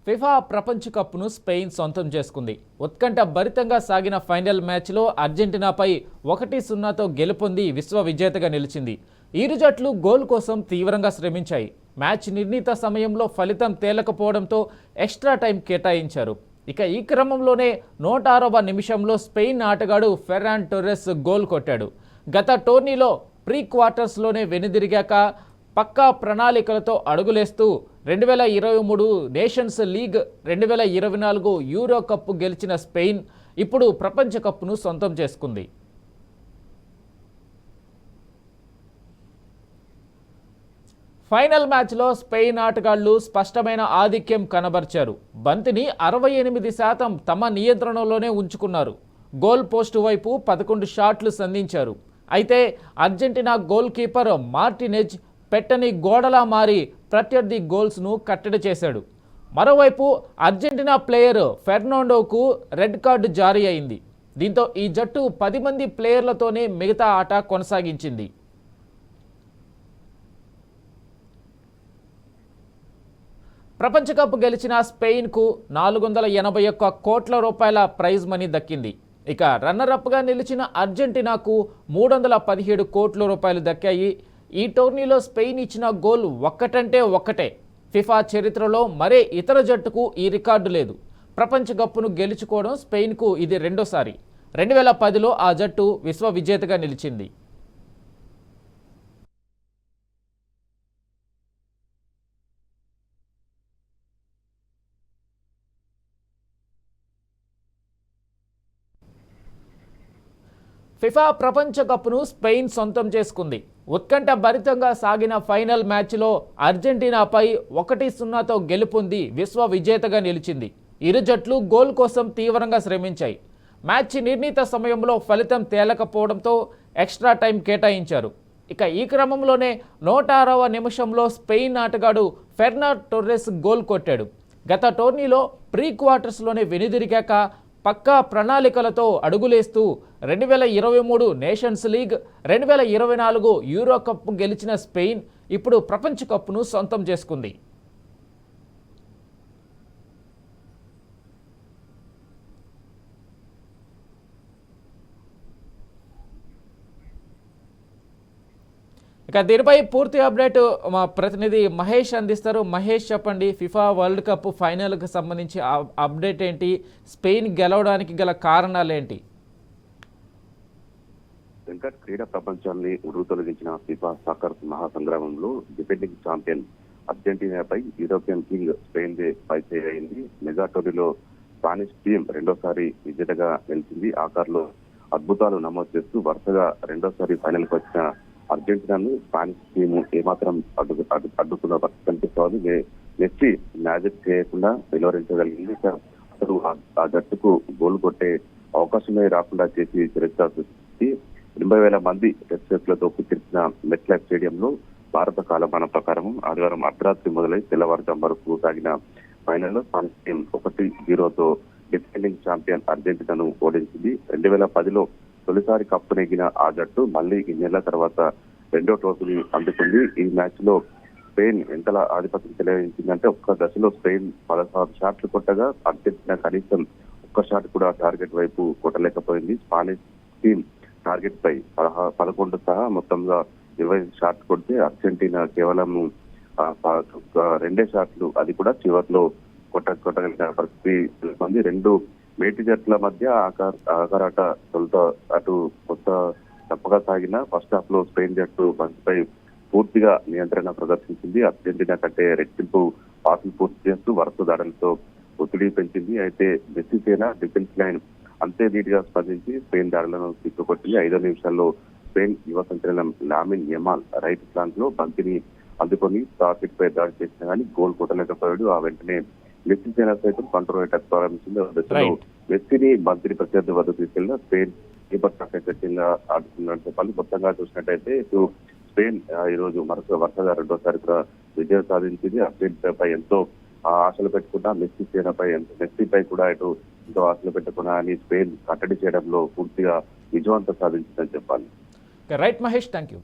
FIFA ప్రపంచ కప్ను Spain సొంతం చేసుకుంది. ఉత్కంఠ భరితంగా సాగిన ఫైనల్ మ్యాచ్లో అర్జెంటీనాపై 1-0తో గెలుపొంది విశ్వ విజేతగా నిలిచింది. ఇరు జట్లు గోల్ కోసం తీవ్రంగా శ్రమించాయి. మ్యాచ్ నిర్ణీత సమయంలో ఫలితం తేలకపోవడంతో ఎక్స్ట్రా టైం కేటాయించారు. ఇక ఈ క్రమంలోనే 106వ నిమిషంలో స్పెయిన్ ఆటగాడు ఫెర్రాన్ టోరెస్ గోల్ కొట్టాడు. గత టోర్నీలో ప్రీ క్వార్టర్స్లోనే వెనుదిరిగాక పక్కా ప్రణాళికలతో అడుగులేస్తూ 2023 నేషన్స్ లీగ్, 2024 యూరో కప్ గెలిచిన స్పెయిన్ ఇప్పుడు ప్రపంచ కప్ను సొంతం చేసుకుంది. ఫైనల్ మ్యాచ్లో స్పెయిన్ ఆటగాళ్లు స్పష్టమైన ఆధిక్యం కనబర్చారు. బంతిని 68% తమ నియంత్రణలోనే ఉంచుకున్నారు. గోల్ పోస్టు వైపు 11 షాట్లు సంధించారు. అయితే అర్జెంటీనా గోల్ కీపర్ మార్టినెజ్ పెట్టని గోడలా మారి ప్రత్యర్థి గోల్స్ను కట్టడి చేశాడు. మరోవైపు అర్జెంటీనా ప్లేయర్ ఫెర్నాండోకు రెడ్ కార్డు జారీ అయింది. దీంతో ఈ జట్టు 10 మంది ప్లేయర్లతోనే మిగతా ఆట కొనసాగించింది. ప్రపంచ కప్ గెలిచిన స్పెయిన్కు 481 కోట్ల రూపాయల ప్రైజ్ మనీ దక్కింది. ఇక రన్నరప్గా నిలిచిన అర్జెంటీనాకు 317 కోట్ల రూపాయలు దక్కాయి. ఈ టోర్నీలో స్పెయిన్ ఇచ్చిన గోల్ ఒక్కటంటే ఒక్కటే. ఫిఫా చరిత్రలో మరే ఇతర జట్టుకు ఈ రికార్డు లేదు. ప్రపంచ కప్ను గెలుచుకోవడం స్పెయిన్కు ఇది రెండోసారి. 2010లో ఆ జట్టు విశ్వ విజేతగా నిలిచింది. ఫిఫా ప్రపంచ కప్ను స్పెయిన్ సొంతం చేసుకుంది. ఉత్కంఠ భరితంగా సాగిన ఫైనల్ మ్యాచ్లో అర్జెంటీనాపై 1-0తో గెలుపొంది విశ్వ విజేతగా నిలిచింది. ఇరు జట్లు గోల్ కోసం తీవ్రంగా శ్రమించాయి. మ్యాచ్ నిర్ణీత సమయంలో ఫలితం తేలకపోవడంతో ఎక్స్ట్రా టైం కేటాయించారు. ఇక ఈ క్రమంలోనే 106వ నిమిషంలో స్పెయిన్ ఆటగాడు ఫెర్నాన్ టోర్రెస్ గోల్ కొట్టాడు. గత టోర్నీలో ప్రీ క్వార్టర్స్లోనే వెనుదిరిగాక పక్కా ప్రణాళికలతో అడుగులేస్తూ 2023 నేషన్స్ లీగ్, 2024 యూరో కప్ గెలిచిన స్పెయిన్ ఇప్పుడు ప్రపంచ కప్ను సొంతం చేసుకుంది. ఇక దీనిపై పూర్తి అప్డేట్ మా ప్రతినిధి మహేష్ అందిస్తారు. మహేష్, చెప్పండి, ఫిఫా వరల్డ్ కప్ ఫైనల్కి సంబంధించి అప్డేట్ ఏంటి? స్పెయిన్ గెలవడానికి గల కారణాలు ఏంటి? వెంకట్, క్రీడా ప్రపంచాన్ని ఉరుతొలగించిన ఫిఫా సాకర్ మహాసంగ్రామంలో డిఫెండింగ్ ఛాంపియన్ అర్జెంటీనాపై యూరోపియన్ కింగ్ స్పెయిన్ పై చేయింది. మెగా టోర్నీలో స్పానిష్ టీం రెండోసారి విజేతగా నిలిచింది. ఆఖర్లో అద్భుతాలు నమోదు చేస్తూ వరుసగా రెండోసారి ఫైనల్కి వచ్చిన అర్జెంటీనాను స్పానిష్ టీం ఏమాత్రం అడ్డుకున్న పరిస్థితి కనిపిస్తోంది. మెస్సీ మ్యాజిక్ చేయకుండా నిలువరించగలిగింది. అసలు ఆ జట్టుకు గోల్ కొట్టే అవకాశమే రాకుండా చేసి చరిత్ర సృష్టించి 80,000 మంది ప్రేక్షకులతో కుదిర్చిన మెట్లైఫ్ స్టేడియంలో భారత కాలమానం ప్రకారం ఆదివారం అర్ధరాత్రి మొదలై తెల్లవారుజాము వరకు సాగిన ఫైనల్లో స్పానిష్ టీం 1-0తో డిఫెండింగ్ ఛాంపియన్ అర్జెంటీనాను ఓడించింది. 2010లో తొలిసారి కప్పు నెగ్గిన ఆ జట్టు మళ్లీ ఈ నెలల తర్వాత రెండో ట్రోఫీని అందుకుంది. ఈ మ్యాచ్ లో స్పెయిన్ ఎంతలా ఆధిపత్యం చెలాయించిందంటే ఒక్క దశలో స్పెయిన్ 16 షాట్లు కొట్టగా అర్జెంటీనా కనీసం ఒక్క షాట్ కూడా టార్గెట్ వైపు కొట్టలేకపోయింది. స్పానిష్ టీం టార్గెట్ పై 11 సహా మొత్తంగా 25 షాట్లు కొడితే అర్జెంటీనా కేవలం 2 షాట్లు, అది కూడా చివరిలో కొట్టగలిగిన పరిస్థితి ఉంది. రెండు మేటి జట్ల మధ్య ఆకారాట తొలుత అటు కొత్త తప్పగా సాగిన ఫస్ట్ హాఫ్ లో స్పెయిన్ జట్టు బంతిపై పూర్తిగా నియంత్రణ ప్రదర్శించింది. అర్జెంటీనా కంటే రెట్టింపు పాసులు పూర్తి చేస్తూ వరుస దాడులతో ఒత్తిడి పెంచింది. అయితే మెస్సీ సేన డిఫెన్స్ లైన్ అంతే నీట్ గా స్పందించి స్పెయిన్ దాడులను తిప్పుకొట్టింది. 5 నిమిషాల్లో స్పెయిన్ యువ సంచలనం లామిన్ యమాల్ రైట్ ఫ్లాంక్ లో బంతిని అందుకొని టార్గెట్ పై దాడి చేసినా కానీ గోల్ కొట్టలేకపోయాడు. ఆ వెంటనే మెస్సీ సేన సైతం కంట్రోల్ అటాక్ ప్రారంభించింది. దశలో మెస్సీని బంతిని ప్రత్యర్థి వద్ద తీసుకెళ్లిన స్పెయిన్ కీపర్ కఠినంగా ఆడుతున్నట్టు చెప్పాలి. మొత్తంగా చూసినట్టయితే ఇటు స్పెయిన్ ఈ రోజు వరుసగా రెండోసారి కూడా విజయం సాధించింది. అర్జెంటీనాపై ఎంతో ఆశలు పెట్టుకున్నా మెస్సీపై కూడా ఇటు ఎంతో ఆశలు పెట్టుకున్నా అని స్పెయిన్ కట్టడి చేయడంలో పూర్తిగా విజయవంతం సాధించిందని చెప్పాలి. Right Mahesh, thank you.